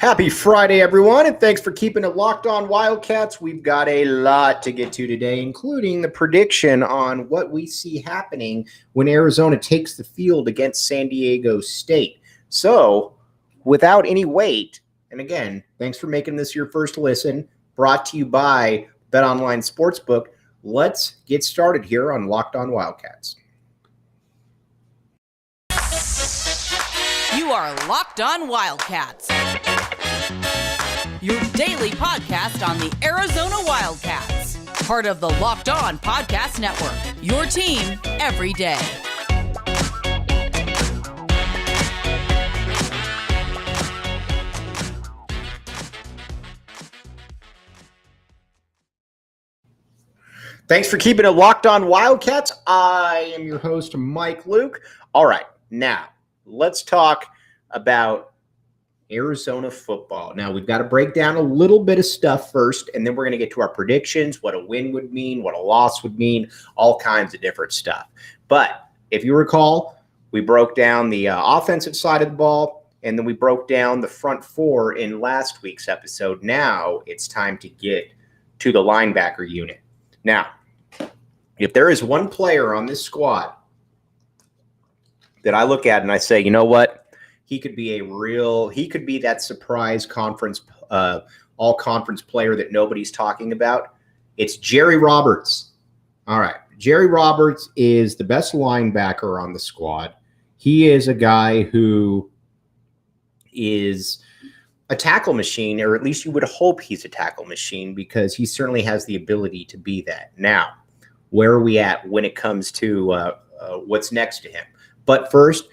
Happy Friday, everyone, and thanks for keeping it locked on Wildcats. We've got a lot to get to today, including the prediction on what we see happening when Arizona takes the field against San Diego State. So, without any wait, and again, thanks for making this your first listen, brought to you by BetOnline Sportsbook. Let's get started here on Locked On Wildcats. You are Locked On Wildcats, your daily podcast on the Arizona Wildcats, part of the Locked On Podcast Network, your team every day. Thanks for keeping it locked on Wildcats. I am your host, Mike Luke. All right, now let's talk about Arizona football. Now, we've got to break down a little bit of stuff first, and then we're going to get to our predictions, what a win would mean, what a loss would mean, all kinds of different stuff. But if you recall, we broke down the offensive side of the ball, and then we broke down the front four in last week's episode. Now it's time to get to the linebacker unit. Now, if there is one player on this squad that I look at and I say, you know what, he could be that surprise conference, all conference player that nobody's talking about, it's Jerry Roberts. All right. Jerry Roberts is the best linebacker on the squad. He is a guy who is a tackle machine, or at least you would hope he's a tackle machine, because he certainly has the ability to be that. Now, where are we at when it comes to what's next to him? But first,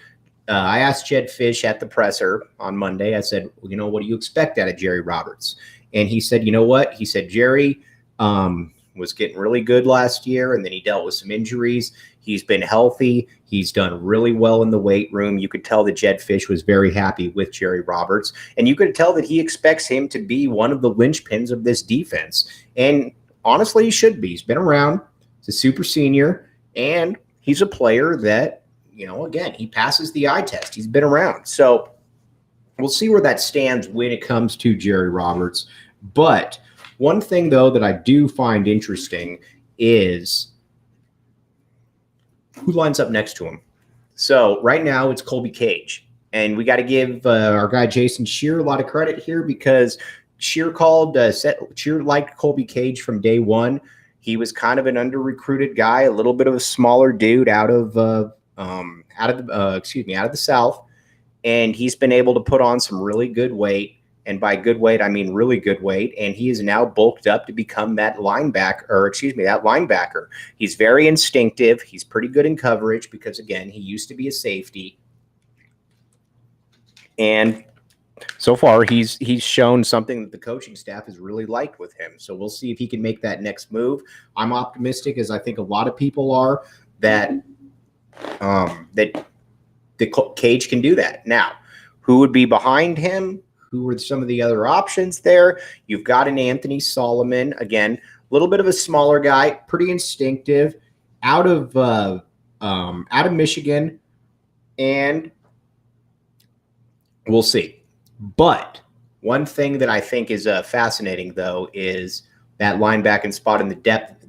I asked Jed Fish at the presser on Monday. I said, well, what do you expect out of Jerry Roberts? And he said, you know what? He said, Jerry was getting really good last year, and then he dealt with some injuries. He's been healthy. He's done really well in the weight room. You could tell that Jed Fish was very happy with Jerry Roberts, and you could tell that he expects him to be one of the linchpins of this defense. And honestly, he should be. He's been around. He's a super senior, and he's a player that, again, he passes the eye test. He's been around. So we'll see where that stands when it comes to Jerry Roberts. But one thing, though, that I do find interesting is who lines up next to him. So right now it's Colby Cage. And we got to give our guy Jason Shear a lot of credit here, because Shear liked Colby Cage from day one. He was kind of an under-recruited guy, a little bit of a smaller dude out of the South, and he's been able to put on some really good weight. And by good weight, I mean really good weight. And he is now bulked up to become that linebacker. He's very instinctive. He's pretty good in coverage because, again, he used to be a safety. And so far, he's shown something that the coaching staff has really liked with him. So we'll see if he can make that next move. I'm optimistic, as I think a lot of people are, that the Cage can do that. Now, who would be behind him? Who are some of the other options there? You've got an Anthony Solomon, again, a little bit of a smaller guy, pretty instinctive, out of Michigan, and we'll see. But one thing that I think is fascinating, though, is that linebacking spot and the depth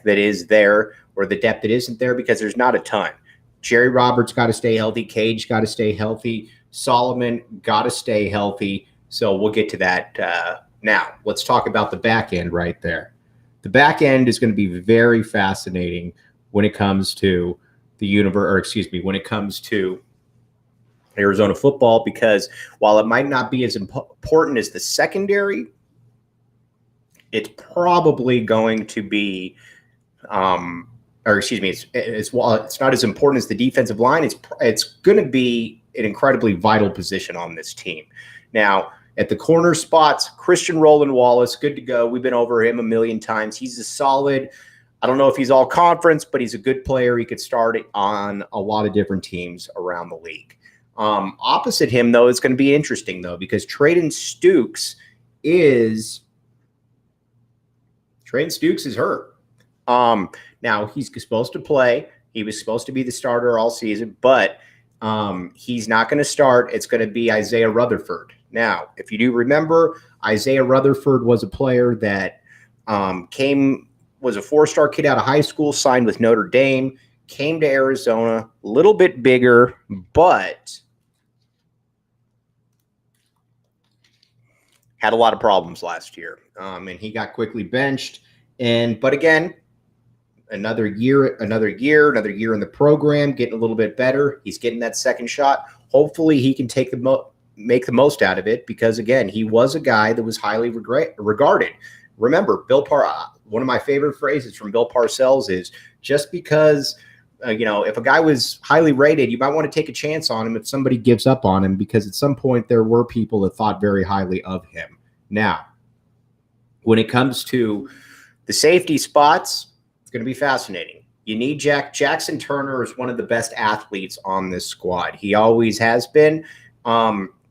that is there, or the depth that isn't there, because there's not a ton. Jerry Roberts got to stay healthy. Cage got to stay healthy. Solomon got to stay healthy. So we'll get to that. Now, let's talk about the back end right there. The back end is going to be very fascinating when it comes to when it comes to Arizona football, because while it might not be as important as the secondary, it's probably going to be while it's not as important as the defensive line, it's going to be an incredibly vital position on this team. Now, at the corner spots, Christian Roland Wallace, good to go. We've been over him a million times. He's a solid, I don't know if he's all conference, but he's a good player. He could start on a lot of different teams around the league. Opposite him, though, it's going to be interesting, though, because Trayden Stukes is hurt. Now, he's supposed to play. He was supposed to be the starter all season, but he's not going to start. It's going to be Isaiah Rutherford. Now, if you do remember, Isaiah Rutherford was a player that was a 4-star kid out of high school, signed with Notre Dame, came to Arizona, a little bit bigger, but had a lot of problems last year, and he got quickly benched. But again, another year in the program, getting a little bit better. He's getting that second shot. Hopefully, he can make the most out of it because, again, he was a guy that was highly regarded. Remember, Bill one of my favorite phrases from Bill Parcells is just because if a guy was highly rated, you might want to take a chance on him if somebody gives up on him, because at some point there were people that thought very highly of him. Now, when it comes to the safety spots, it's going to be fascinating. You need Jackson Turner is one of the best athletes on this squad. He always has been.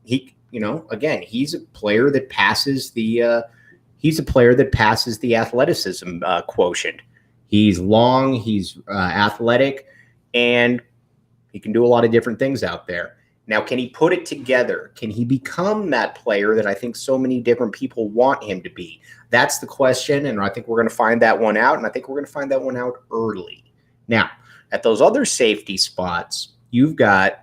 He's a player that passes the athleticism quotient. He's long, he's athletic, and he can do a lot of different things out there. Now, can he put it together? Can he become that player that I think so many different people want him to be? That's the question, and I think we're going to find that one out, and I think we're going to find that one out early. Now, at those other safety spots, you've got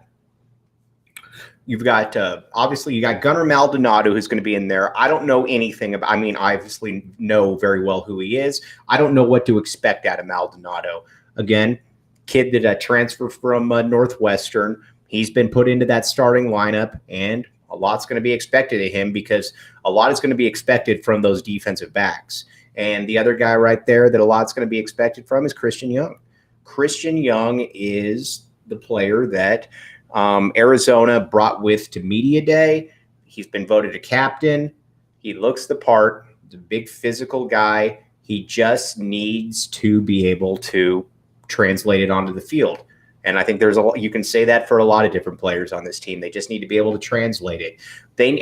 obviously you got Gunnar Maldonado, who's going to be in there. I don't know anything about. I obviously know very well who he is. I don't know what to expect out of Maldonado. Again, kid that transferred from Northwestern. He's been put into that starting lineup, and a lot's going to be expected of him because a lot is going to be expected from those defensive backs. And the other guy right there that a lot's going to be expected from is Christian Young. Christian Young is the player that Arizona brought to media day. He's been voted a captain. He looks the part. He's a big physical guy. He just needs to be able to translate it onto the field. And I think you can say that for a lot of different players on this team. They just need to be able to translate it.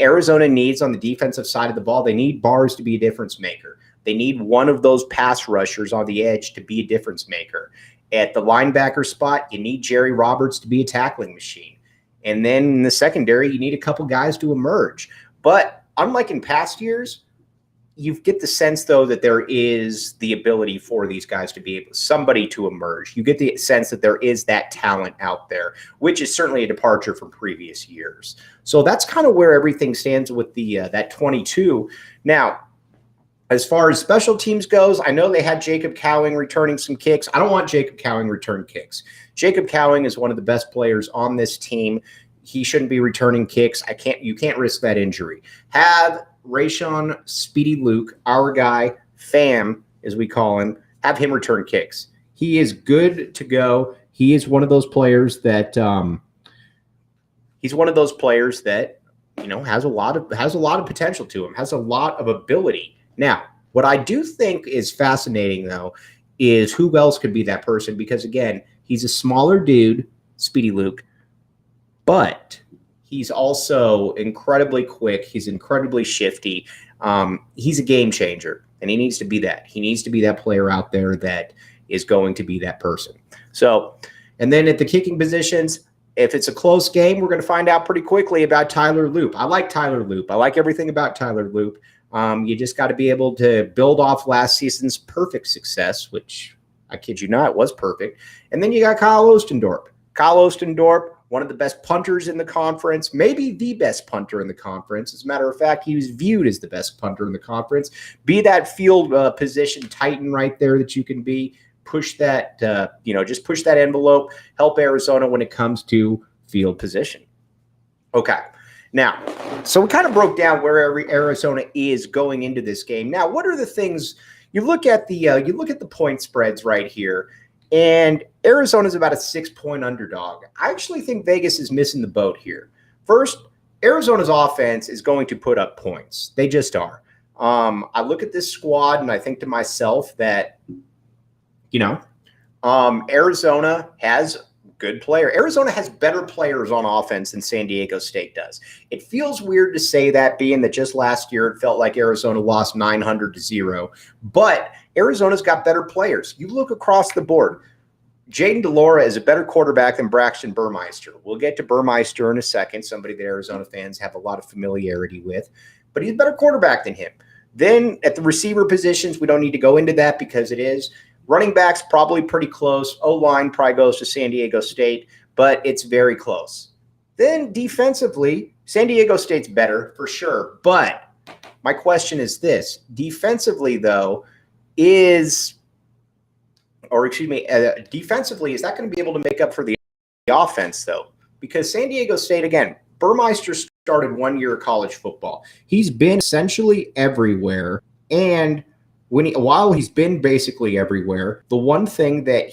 Arizona needs on the defensive side of the ball, they need Bars to be a difference maker. They need one of those pass rushers on the edge to be a difference maker. At the linebacker spot, you need Jerry Roberts to be a tackling machine. And then in the secondary, you need a couple guys to emerge. But unlike in past years, you get the sense, though, that there is the ability for these guys to be somebody to emerge. You get the sense that there is that talent out there, which is certainly a departure from previous years. So that's kind of where everything stands with that 22. Now, as far as special teams goes, I know they had Jacob Cowing returning some kicks. I don't want Jacob Cowing return kicks. Jacob Cowing is one of the best players on this team. He shouldn't be returning kicks. You can't risk that injury. Have Rayshon Speedy Luke, our guy, Fam, as we call him, have him return kicks. He is good to go. He is one of those players that has a lot of potential to him, has a lot of ability. Now, what I do think is fascinating, though, is who else could be that person, because, again, he's a smaller dude, Speedy Luke, but he's also incredibly quick. He's incredibly shifty. He's a game changer, and he needs to be that. He needs to be that player out there that is going to be that person. So, and then at the kicking positions, if it's a close game, we're going to find out pretty quickly about Tyler Loop. I like Tyler Loop. I like everything about Tyler Loop. You just got to be able to build off last season's perfect success, which I kid you not, was perfect. And then you got Kyle Ostendorp. Kyle Ostendorp, one of the best punters in the conference, maybe the best punter in the conference. As a matter of fact, he was viewed as the best punter in the conference. Be that field position titan right there that you can be. Push that, just push that envelope. Help Arizona when it comes to field position. Okay. Now, so we kind of broke down where Arizona is going into this game. Now, what are the things you look at the point spreads right here, and Arizona's about a 6-point underdog. I actually think Vegas is missing the boat here. First, Arizona's offense is going to put up points. They just are. I look at this squad and I think to myself that, Arizona has good player. Arizona has better players on offense than San Diego State does. It feels weird to say that, being that just last year it felt like Arizona lost 900-0, but Arizona's got better players. You look across the board. Jayden de Laura is a better quarterback than Braxton Burmeister. We'll get to Burmeister in a second, somebody that Arizona fans have a lot of familiarity with, but he's a better quarterback than him. Then at the receiver positions, we don't need to go into that because it is. Running backs probably pretty close. O-line probably goes to San Diego State, but it's very close. Then defensively, San Diego State's better for sure. But my question is this. Defensively, though, defensively, is that going to be able to make up for the offense, though? Because San Diego State, again, Burmeister started 1 year of college football. He's been essentially everywhere. And while he's been basically everywhere, the one thing that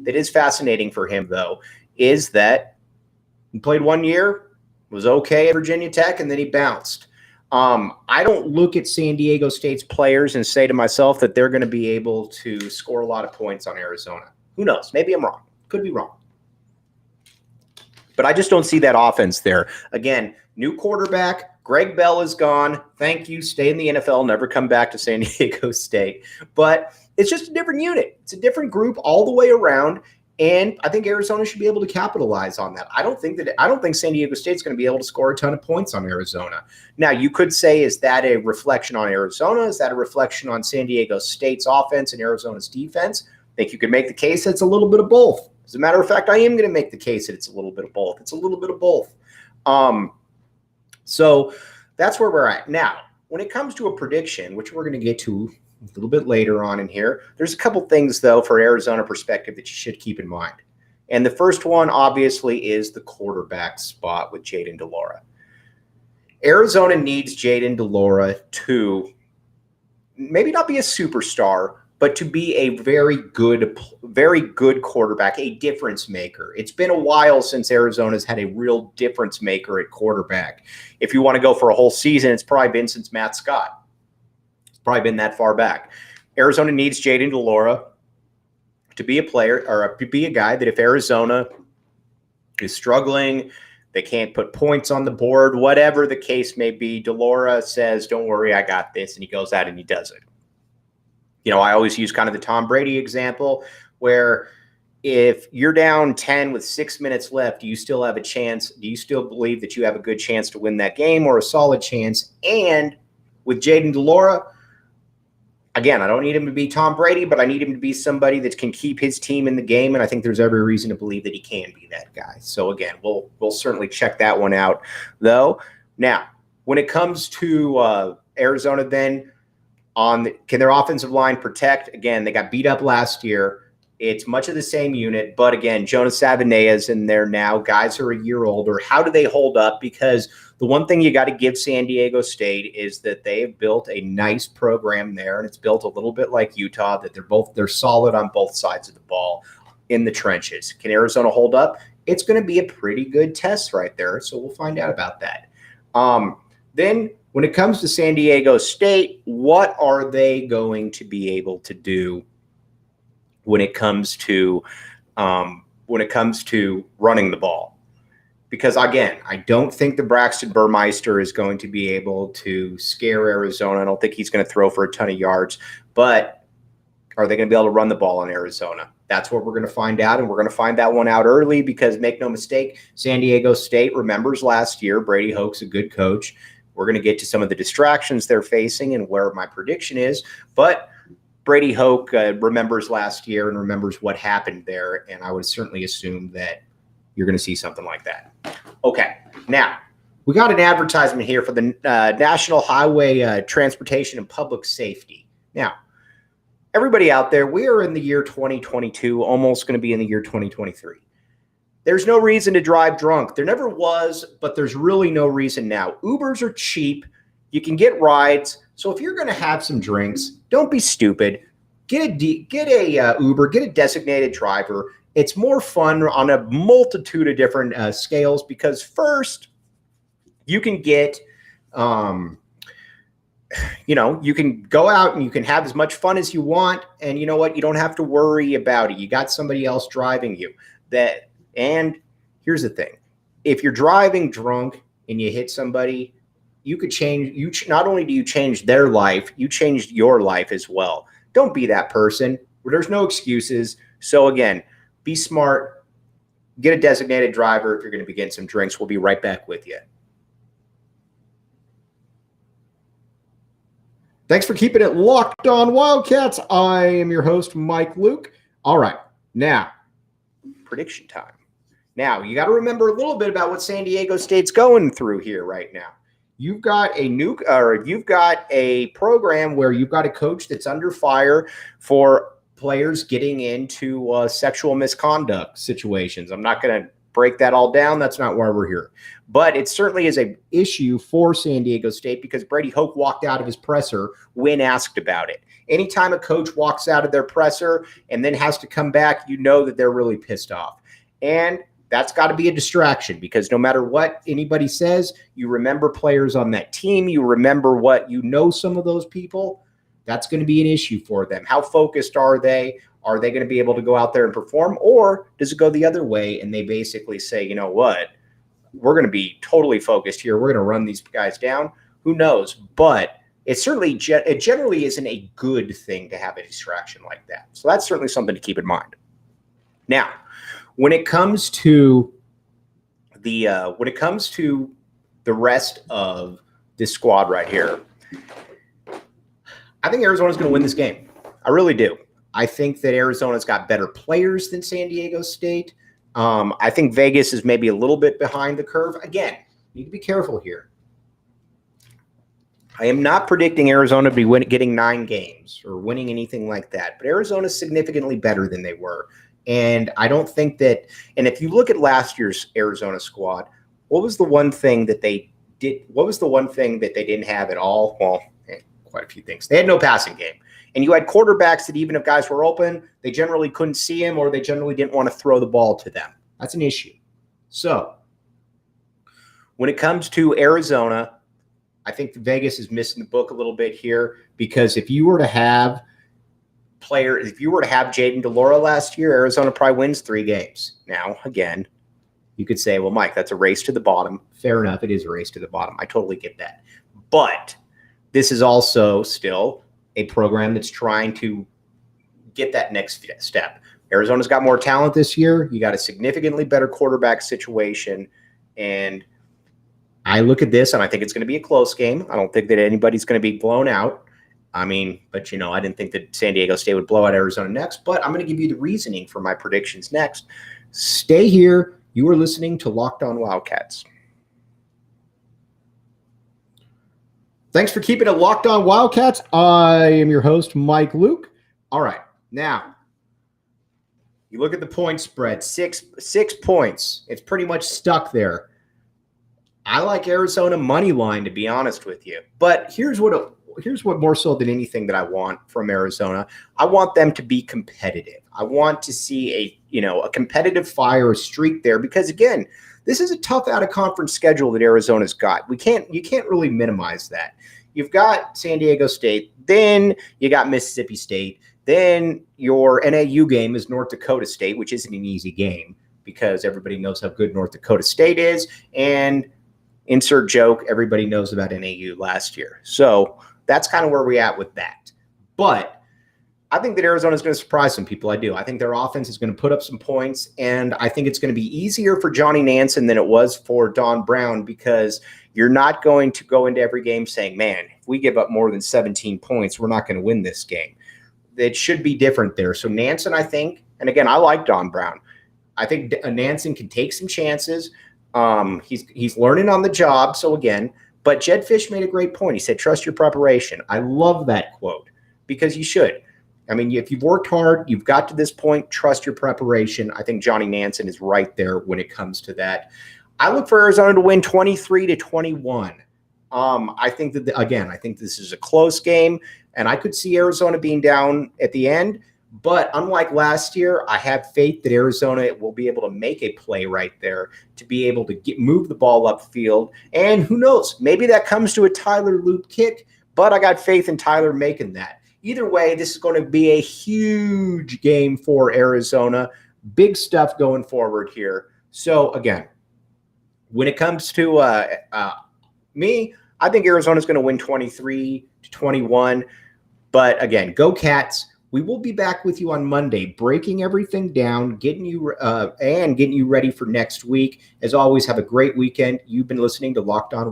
that is fascinating for him, though, is that he played 1 year, was okay at Virginia Tech, and then he bounced. I don't look at San Diego State's players and say to myself that they're going to be able to score a lot of points on Arizona. Who knows? Maybe I'm wrong. Could be wrong. But I just don't see that offense there. Again, new quarterback. Greg Bell is gone. Thank you. Stay in the NFL. Never come back to San Diego State. But it's just a different unit. It's a different group all the way around. And I think Arizona should be able to capitalize on that. I don't think San Diego State's going to be able to score a ton of points on Arizona. Now, you could say, is that a reflection on Arizona? Is that a reflection on San Diego State's offense and Arizona's defense? I think you could make the case that it's a little bit of both. As a matter of fact, I am going to make the case that it's a little bit of both. It's a little bit of both. So that's where we're at. Now, when it comes to a prediction, which we're going to get to a little bit later on in here, there's a couple things, though, for Arizona perspective that you should keep in mind. And the first one, obviously, is the quarterback spot with Jayden de Laura. Arizona needs Jayden de Laura to maybe not be a superstar, but to be a very good quarterback, a difference maker. It's been a while since Arizona's had a real difference maker at quarterback. If you want to go for a whole season, it's probably been since Matt Scott. It's probably been that far back. Arizona needs Jayden de Laura to be a player or to be a guy that if Arizona is struggling, they can't put points on the board, whatever the case may be, de Laura says, don't worry, I got this, and he goes out and he does it. You know, I always use kind of the Tom Brady example where if you're down 10 with 6 minutes left, do you still have a chance? Do you still believe that you have a good chance to win that game or a solid chance? And with Jayden de Laura, again, I don't need him to be Tom Brady, but I need him to be somebody that can keep his team in the game, and I think there's every reason to believe that he can be that guy. So, again, we'll certainly check that one out, though. Now, when it comes to Arizona then, can their offensive line protect? Again, they got beat up last year. It's much of the same unit, but again, Jonas Savaiina's in there now. Guys are a year older. How do they hold up? Because the one thing you got to give San Diego State is that they have built a nice program there, and it's built a little bit like Utah, that they're solid on both sides of the ball in the trenches. Can Arizona hold up? It's going to be a pretty good test right there, so we'll find out about that. Then when it comes to San Diego State, what are they going to be able to do when it comes to running the ball? Because, again, I don't think the Braxton Burmeister is going to be able to scare Arizona. I don't think he's going to throw for a ton of yards. But are they going to be able to run the ball in Arizona? That's what we're going to find out, and we're going to find that one out early because, make no mistake, San Diego State remembers last year. Brady Hoke's a good coach. We're going to get to some of the distractions they're facing and where my prediction is. But Brady Hoke remembers last year and remembers what happened there, and I would certainly assume that you're going to see something like that. Okay, now we got an advertisement here for the National Highway Transportation and Public Safety. Now, everybody out there, we are in the year 2022, almost going to be in the year 2023. There's no reason to drive drunk. There never was, but there's really no reason now. Ubers are cheap. You can get rides. So if you're going to have some drinks, don't be stupid. Get a Uber, get a designated driver. It's more fun on a multitude of different scales because first, you can get, you can go out and you can have as much fun as you want. And you know what? You don't have to worry about it. You got somebody else driving you. And here's the thing. If you're driving drunk and you hit somebody, you could change. Not only do you change their life, you changed your life as well. Don't be that person. There's no excuses. So again, be smart. Get a designated driver if you're going to be getting some drinks. We'll be right back with you. Thanks for keeping it locked on Wildcats. I am your host, Mike Luke. All right, now, prediction time. Now, you got to remember a little bit about what San Diego State's going through here right now. You've got a program where you've got a coach that's under fire for players getting into sexual misconduct situations. I'm not going to break that all down. That's not why we're here. But it certainly is an issue for San Diego State because Brady Hoke walked out of his presser when asked about it. Anytime a coach walks out of their presser and then has to come back, you know that they're really pissed off. And that's got to be a distraction because no matter what anybody says, you remember players on that team. You remember some of those people. That's going to be an issue for them. How focused are they? Are they going to be able to go out there and perform? Or does it go the other way and they basically say, you know what, we're going to be totally focused here. We're going to run these guys down. Who knows? But it generally isn't a good thing to have a distraction like that. So that's certainly something to keep in mind. Now, when it comes to the rest of this squad right here, I think Arizona's going to win this game. I really do. I think that Arizona's got better players than San Diego State. I think Vegas is maybe a little bit behind the curve. Again, you need to be careful here. I am not predicting Arizona to be getting 9 games or winning anything like that, but Arizona's significantly better than they were. And I don't think that – and if you look at last year's Arizona squad, what was the one thing that they didn't have at all? Well, quite a few things. They had no passing game. And you had quarterbacks that even if guys were open, they generally couldn't see him or they generally didn't want to throw the ball to them. That's an issue. So when it comes to Arizona, I think Vegas is missing the book a little bit here because if you were to have Jaden DeLauro last year, Arizona probably wins 3 games. Now, again, you could say, well, Mike, that's a race to the bottom. Fair enough. It is a race to the bottom. I totally get that. But this is also still a program that's trying to get that next step. Arizona's got more talent this year. You got a significantly better quarterback situation. And I look at this and I think it's going to be a close game. I don't think that anybody's going to be blown out. I mean, but I didn't think that San Diego State would blow out Arizona next, but I'm going to give you the reasoning for my predictions next. Stay here. You are listening to Locked On Wildcats. Thanks for keeping it locked on Wildcats. I am your host, Mike Luke. All right. Now, you look at the point spread, 6 points. It's pretty much stuck there. I like Arizona money line, to be honest with you. But here's what more so than anything that I want from Arizona. I want them to be competitive. I want to see a competitive fire, a streak there because, again, this is a tough out-of-conference schedule that Arizona's got. You can't really minimize that. You've got San Diego State, then you got Mississippi State, then your NAU game is North Dakota State, which isn't an easy game because everybody knows how good North Dakota State is, and insert joke, everybody knows about NAU last year. So that's kind of where we're at with that. But I think that Arizona is going to surprise some people. I do. I think their offense is going to put up some points, and I think it's going to be easier for Johnny Nansen than it was for Don Brown because you're not going to go into every game saying, man, if we give up more than 17 points, we're not going to win this game. It should be different there. So Nansen, I think, and again, I like Don Brown. I think Nansen can take some chances. He's learning on the job. So again, but Jed Fish made a great point. He said, trust your preparation. I love that quote because you should. I mean, if you've worked hard, you've got to this point, trust your preparation. I think Johnny Nansen is right there when it comes to that. I look for Arizona to win 23-21. I think that, I think this is a close game, and I could see Arizona being down at the end. But unlike last year, I have faith that Arizona will be able to make a play right there to be able to move the ball upfield. And who knows, maybe that comes to a Tyler Loop kick, but I got faith in Tyler making that. Either way, this is going to be a huge game for Arizona. Big stuff going forward here. So, again, when it comes to me, I think Arizona's going to win 23-21. But, again, go Cats. We will be back with you on Monday, breaking everything down, getting you ready for next week. As always, have a great weekend. You've been listening to Locked On Wild.